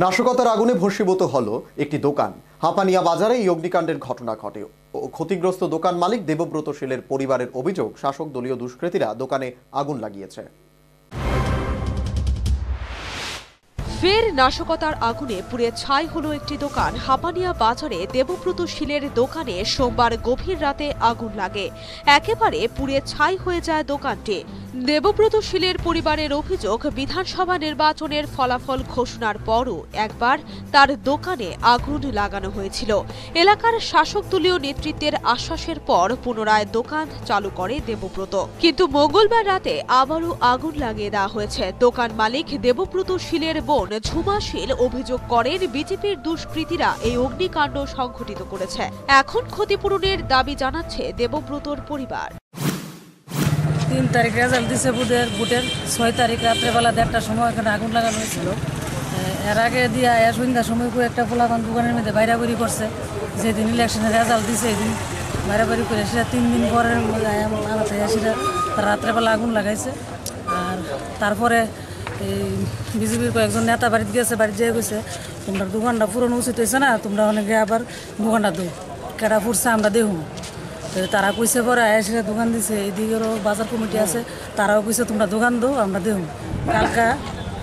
নাশকতার আগুনে ভস্মীভূত হলো একটি দোকান। হাপানিয়া বাজারে এই অগ্নিকাণ্ডের ঘটনা ঘটে। ক্ষতিগ্রস্ত দোকান মালিক দেবব্রত শীলের পরিবারের অভিযোগ, শাসক দলীয় দুষ্কৃতীরা দোকানে আগুন লাগিয়েছে। ফের নাশকতার আগুনে পুড়ে ছাই হলো একটি দোকান। হাপানিয়া বাজারে দেবব্রত শীলের দোকানে সোমবার গভীর রাতে আগুন লাগে। একেবারে পুড়ে ছাই হয়ে যায় দোকানটি। দেবব্রত শীলের পরিবারের অভিযোগ, বিধানসভা নির্বাচনের ফলাফল ঘোষণার পরও একবার তার দোকানে আগুন লাগানো হয়েছিল। এলাকার শাসক দলীয় নেতৃত্বের আশ্বাসের পর পুনরায় দোকান চালু করে দেবব্রত, কিন্তু মঙ্গলবার রাতে আবারও আগুন লাগিয়ে দেওয়া হয়েছে। দোকান মালিক দেবব্রত শীলের বোন ঝুমা শীল অভিযোগ করেন, বিজেপির দুষ্কৃতীরা এই অগ্নিকাণ্ড সংঘটিত করেছে। এখন ক্ষতিপূরণের দাবি জানাচ্ছে দেবব্রতর পরিবার। 3 তারিখ রেজাল্ট দিছে ভোটের 6 তারিখ রাত্রেবেলা 1টার সময় এখানে আগুন লাগানো হয়েছিল। এর আগে দিয়া সন্ধ্যার সময় একটা পোলাপান দোকানের মধ্যে বাইরাবাড়ি করছে। যেদিন ইলেকশনের রেজাল্ট দিছে এদিন বাইরাবাড়ি করে সেটা 3 দিন পরে সেটা রাত্রেবেলা আগুন লাগাইছে। আর তারপরে এই বিজেপির কয়েকজন নেতা বাড়িতে গেছে, বাড়িতে যেয়ে গেছে তোমরা দোকানটা পুরনো উচিত হয়েছে না, তোমরা অনেকে আবার দোকানটা দো কেটা ফুটছে আমরা দেখুন। তারা কইছে পরে এসে দোকান দিছে। এদিকেরও বাজার কমিটি আছে, তারাও কইছে তোমরা দোকান দো আমরা দেখুন। কালকা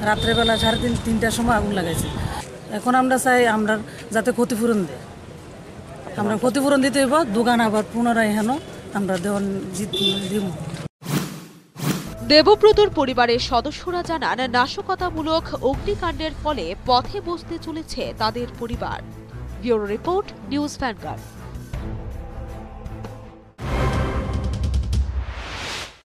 রাত্রেবেলা 3:30-3টার সময় আগুন লাগাইছে। এখন আমরা চাই আমরা যাতে ক্ষতিপূরণ দেয়, আমরা ক্ষতিপূরণ দিতে হইব। দোকান আবার পুনরায় হেন আমরা দেওয়ান দিব। দেবব্রতর পরিবারের সদস্যরা জানান, নাশকতামূলক অগ্নিকাণ্ডের ফলে পথে বসতে চলেছে তাদের পরিবার। Bureau report, news vanguard.